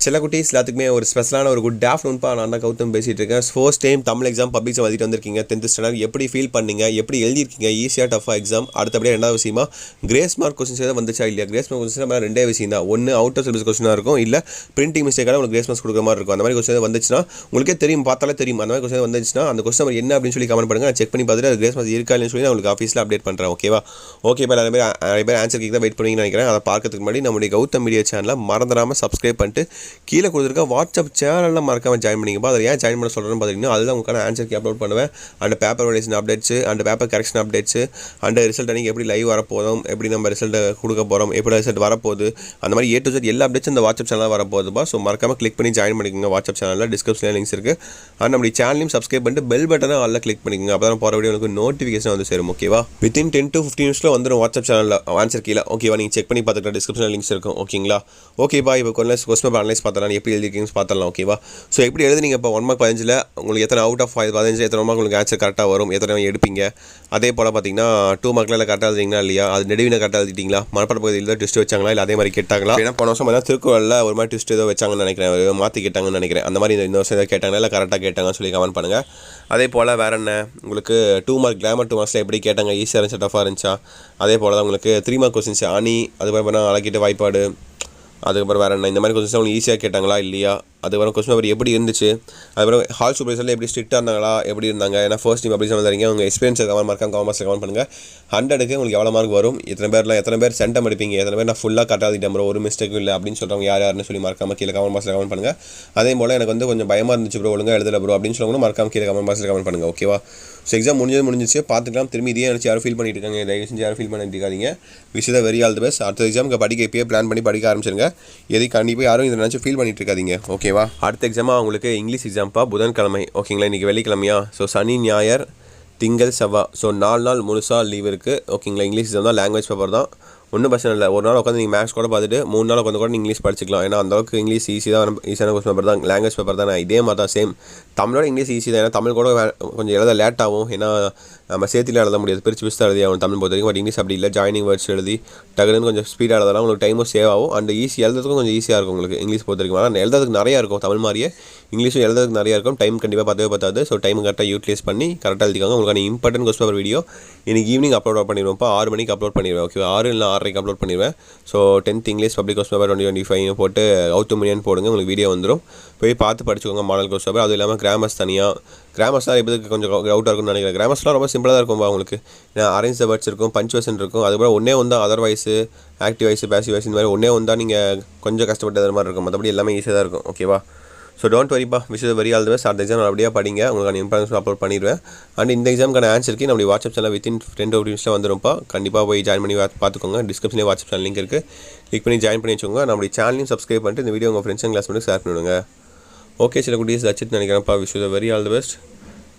சில குட்டீஸ் எல்லாத்துக்குமே ஒரு ஸ்பெஷலான ஒரு குட் ஆஃப்டர்நூன்பா. நான் தான் கௌதம் பேசிகிட்டு இருக்கேன். First time Tamil exam public exam எழுதிட்டு வந்திருக்கீங்க. 10th ஸ்டாண்டர்ட் எப்படி ஃபீல் பண்ணீங்க, எப்படி எழுதிருக்கீங்க, ஈஸியாக டஃபாக எக்ஸாம். அடுத்தபடியாக ரெண்டாவது விஷயமா கிரேஸ் மார்க் கொஸ்டின்ஸ் ஏதாவது வந்துச்சா இல்லையா. கிரேஸ் மார்க் கொஸ்டின்ஸ் நம்ம ரெண்டே விஷயம் தான். ஒன்று அவுட் ஆஃப் சிலபஸ் கொஸ்டினாக இருக்கும், இல்லை பிரிண்டிங் மிஸ்டேக்காக உங்களுக்கு கிரேஸ் மார்க்ஸ் கொடுக்குற மாதிரி இருக்கும். அந்த மாதிரி கொஸ்டின் வந்துச்சுன்னா உங்களுக்கே தெரியும், பார்த்தாலே தெரியும். அந்த மாதிரி கொஸ்டின் வந்துச்சுன்னா அந்த கொஸ்டின் என்ன அப்படின்னு சொல்லி கமெண்ட் பண்ணுங்கள். நான் செக் பண்ணி பார்த்துட்டு அது கிரேஸ் மார்க்ஸ் இருக்கா இல்லைன்னு சொல்லி நான் உங்களுக்கு ஆஃபீஸில் அப்டேட் பண்ணுறேன். ஓகேவா? ஓகேப்பா. நிறைய பேர் ஆன்சர் கேட்க தான் வெயிட் பண்ணிங்கன்னு நினைக்கிறேன். அதை பார்க்கறதுக்கு முன்னாடி நம்முடைய கௌதம் மீடியா சேனலை மறந்துடாமல் சப்ஸ்கிரைப் பண்ணிட்டு கீழே கொடுத்துருக்க வாட்ஸ்அப் சேனலில் மறக்காமல் ஜாயின் பண்ணிங்கப்பா. அதை ஏன் ஜாயின் பண்ண சொல்கிறேன்னு பார்த்தீங்கன்னா அதுதான் உங்களுக்கான ஆன்சர் கீ அப்லோட் பண்ணுவேன். And paper validation updates, and paper correction updates, and result அன்றைக்கி எப்படி லைவ் வரப்போதும், எப்படி நம்ம ரிசல்ட்டை கொடுக்க போகிறோம், எப்படி ரிசல்ட் வரப்போகுது, அந்த மாதிரி A to Z எல்லா அப்டேட்ஸும் இந்த வாட்ஸ்அப் சேனலில் வரப்போகுதுப்பா. ஸோ மறக்காமல் கிளிக் பண்ணி ஜாயின் பண்ணிக்கோங்க. வாட்ஸ்அப் சேனலில் டிஸ்கிரிப்ஷனில் லிங்க்ஸ் இருக்குது. அண்ட் நம்மளுடைய சேனலையும் சப்ஸ்கிரைப் பண்ணிட்டு பெல் பட்டனை அதில் கிளிக் பண்ணிக்கோங்க. அப்போ தான் போகிற வீடியோ உங்களுக்கு நோட்டிஃபிகேஷன் வந்து சேரும். ஓகேவா? வித்தின் 10 to 15 மினிட்ஸில் வந்துடும் வாட்ஸ்அப் சேனலில் ஆன்சர் கீழே. ஓகேவா? நீங்கள் செக் பண்ணி பார்த்துக்கலாம். டிஸ்கிரிப்ஷனில் லிங்க்ஸ் இருக்கும். ஓகேங்களா? ஓகேப்பா. இப்போ கொஸ்டின் பேப்பர் அனலைஸ் பார்த்தலாம், எப்படி எழுதிருக்கீங்கன்னு பார்த்தலாம். ஓகேவா? ஸோ எப்படி எழுதுனீங்க இப்போ 1 மார்க் 15 உங்களுக்கு எத்தனை அவுட் ஆஃப் 15 எத்தனை மார்க் உங்களுக்கு ஆன்சர் கரெக்டாக வரும், எத்தனை எடுப்பீங்க. அதே போல் பார்த்தீங்கன்னா 2 மார்க்கில் கரெக்டாக எழுதிங்களா இல்லையா, அது நெடுவினை கரெக்டாக எழுதிட்டீங்களா, மனப்பாட பகுதியில் தான் ட்விஸ்ட் வச்சாங்களா இல்லை அதே மாதிரி கேட்டாங்களா. ஏன்னா போன வருஷம் பார்த்தா திருக்குறளில் ஒரு மாதிரி ட்விஸ்ட் ஏதோ வச்சாங்கன்னு நினைக்கிறேன், மாற்றி கேட்டாங்கன்னு நினைக்கிறேன். அந்த மாதிரி இந்த வருஷம் ஏதாவது கேட்டாங்களா இல்லை கரெக்டாக கேட்டாங்கன்னு சொல்லி கமெண்ட் பண்ணுங்கள். அதே போல் வேறு என்ன உங்களுக்கு 2 மார்க் கிராமர் 2 மார்க்ஸில் எப்படி கேட்டாங்க, ஈஸியாக இருந்துச்சா டஃபாக இருந்துச்சா. அதே போல் தான் உங்களுக்கு 3 மார்க் கொஸ்டின்ஸ் அணி, அதுக்கப்புறம் அழகிட்டு வாய்ப்பாடு, அதுக்கப்புறம் வேறு என்ன இந்த மாதிரி கொஸ்டின்ஸ் அவங்க ஈஸியாக கேட்டாங்களா இல்லையா. அதுக்கப்புறம் கொஸ்டின் பேப்பர் எப்படி இருந்துச்சு, அதுக்கப்புறம் ஹால் சூப்பர்வைசரில் எப்படி ஸ்ட்ரிக்டாக இருந்தாங்களா, எப்படி இருந்தாங்க. ஏன்னா ஃபர்ஸ்ட் டைம் அப்படி வந்துறீங்க, உங்கள் எக்ஸ்பீரியன்ஸ் கமெண்ட் மார்க்காக காமர்ஸில் கமெண்ட் பண்ணுங்கள். 100க்கு உங்களுக்கு எவ்வளோ மார்க் வரும், எத்தனை பேர் சென்டம் எடுப்பீங்க, எத்தனை பேர் நான் ஃபுல்லாக கரெக்டாக எழுதிட்டேன் ப்ரோ, ஒரு மிஸ்டேக்கும் இல்லை அப்படின்னு சொல்கிறவங்க யாருன்னு சொல்லி மறக்காமல் கீழே கமெண்ட் பாக்ஸில் கமெண்ட் பண்ணுங்கள். அதே போல் எனக்கு வந்து கொஞ்சம் பயமாக இருந்துச்சு ப்ரோ, ஒழுங்காக எழுதலை ப்ரோ அப்படின்னு சொல்லணும், மறக்காமல் கீழே கமெண்ட் பாக்ஸில் கமெண்ட் பண்ணுங்கள். ஓகேவா? ஸோ எக்ஸாம் முடிஞ்சிச்சு பார்த்துக்கலாம். திரும்பி இதே நினச்சி யாரும் ஃபீல் பண்ணிட்டு இருக்காங்க, தயவு செஞ்சு யாரும் ஃபீல் பண்ணிட்டு இருக்காதீங்க. Wish the very all the best. அடுத்த எக்ஸாமுக்கு படிக்க இப்போயே பிளான் பண்ணி படிக்க ஆரம்பிச்சிருங்க. எதையும் கண்டிப்பாக யாரும் இதை நினச்சி ஃபீல் பண்ணிட்டு இருக்காதீங்க. ஓகேவா? அடுத்த எக்ஸாமாக உங்களுக்கு இங்கிலீஷ் எக்ஸாம்ப்பா. புதன்கிழமை. ஓகேங்களா? இன்றைக்கி வெள்ளிக்கிழமையா. ஸோ சனி ஞாயிறு திங்கள் செவ்வாய், ஸோ 4 நாள் முழுசாக லீவ் இருக்குது. ஓகேங்களா? இங்கிலீஷ் எக்ஸாம் தான், லாங்குவேஜ் பேப்பர் தான், ஒன்றும் பிரச்சனை இல்லை. ஒரு நாள் உட்காந்து நீங்கள் மேக்ஸ் கூட பார்த்துட்டு 3 நாள் உட்காந்து கூட நீங்கள் இங்கிலீஷ் படிச்சிக்கலாம். ஏன்னா அந்தளவுக்கு இங்கிலீஷ் ஈஸியான கொஸ்டின் பேப்பர் தான், லாங்குவேஜ் பேப்பர் தான். இதே மாதிரி தான் சேம். தமிழோட இங்கிலீஷ் ஈஸி தான். ஏன்னா தமிழ் கூட கொஞ்சம் எழுத லேட் ஆகும், ஏன்னா நம்ம சேர்த்துல எழுத முடியாது, பிரித்து தான் எழுதி ஆகும் தமிழ் பொறுத்த வரைக்கும். பட் இங்கிலீஷ் அப்படி இல்லை, ஜாயினிங் வேர்ட்ஸ் எழுதி டக்குன்னு கொஞ்சம் ஸ்பீடாக எழுதலாம், உங்களுக்கு டைமும் சேவ் ஆகும். அண்ட் ஈஸி எழுதுறதுக்கும் கொஞ்சம் ஈஸியாக இருக்கும் உங்களுக்கு இங்கிலீஷ் பொறுத்த வரைக்கும். ஆனால் எழுதுறதுக்கு நிறையா இருக்கும், தமிழ் மாதிரியே இங்கிலீஷும் எழுதுறதுக்கு நிறையா இருக்கும். டைம் கண்டிப்பாக பத்தாது. ஸோ டைம் கரெக்டாக யூட்டிலைஸ் பண்ணி கரெக்டாக எழுதிக்காங்க. உங்களுக்கான இம்பார்ட்டன்ட் கொஸ்டின் பேப்பர் வீடியோ இன்றைக்கி ஈவினிங் அப்லோட் பண்ணிடுவோம்ப்பா. 6 மணிக்கு அப்லோட் பண்ணிடுவேன். ஓகே? 6 இல்லை 6:30 அப்லோட் பண்ணிடுவேன். So 10th English public question paper 2025 போட்டு கௌதம் மீடியான்னு போடுங்க, உங்களுக்கு வீடியோ வந்துடும். போய் பார்த்து படிச்சுக்கோங்க மாடல் கொஸ்டின் பேப்பர். அதுவும் இல்லாமல் கிராமர்ஸ் தனியாக, கிராமர்ஸ் தான் எப்போதுக்கு கொஞ்சம் டவுட்டாக இருக்கும்னு நினைக்கிறேன். கிராமர்ஸ்லாம் ரொம்ப சிம்பிளாக தான் இருக்கும்பா உங்களுக்கு. ஏன்னா அரேஞ்ச் த வேர்ட்ஸ் இருக்கும், பஞ்சுவேஷன் இருக்கும், அதுக்கப்புறம் ஒன்றே ஒன்றா அதர்வைஸு, ஆக்டிவ் வாய்ஸ், பேசிவ் வாய்ஸ், இந்த மாதிரி ஒன்றே ஒன்றா நீங்கள் கொஞ்சம் கஷ்டப்பட்டு மாதிரி இருக்கும். மற்றபடி எல்லாமே ஈஸியாக தான் இருக்கும். ஓகேவா? ஸோ டோன்ட் வரிப்பா. Wish the very all the best. அடுத்த எக்ஸாம் நல்லபடியாக படிங்க, உங்களுக்கான இம்பார்ட்டன்ஸ் அப்லோட் பண்ணிடுவேன். அண்ட் இந்த எக்ஸாமுக்கான ஆன்சருக்கு நம்மளுடைய வாட்ஸ்அப் சேனல் வித்தின் 10 to 15 மினிட்ஸில் வந்துரும்ப்பா. கண்டிப்பாக போய் ஜாயின் பண்ணி பார்த்துக்கோங்க. டிஸ்கிரிப்ஷனில் வாட்ஸ்அப் சேனல் லிங்க் இருக்குது, கிளிக் பண்ணி ஜாயின் பண்ணி வச்சுக்கோங்க. நம்மளுடைய சேனலையும் சப்ஸ்கிரைப் பண்ணிட்டு இந்த வீடியோ உங்கள் ஃப்ரெண்ட்ஸ் அண்ட் கிளாஸ் ஷேர் பண்ணிவிடுங்க. ஓகே, சில குட்டீஸ் வச்சுட்டு நினைக்கிறேன்ப்பா. Wish the very all the best.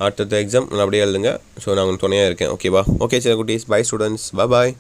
அடுத்த எக்ஸாம் நல்லபடியாக எழுதுங்க. ஸோ நான் உங்களுக்கு துணையாக இருக்கேன். ஓகேவா? ஓகே சில குட்டீஸ், பை ஸ்டூடெண்ட்ஸ், பாய்.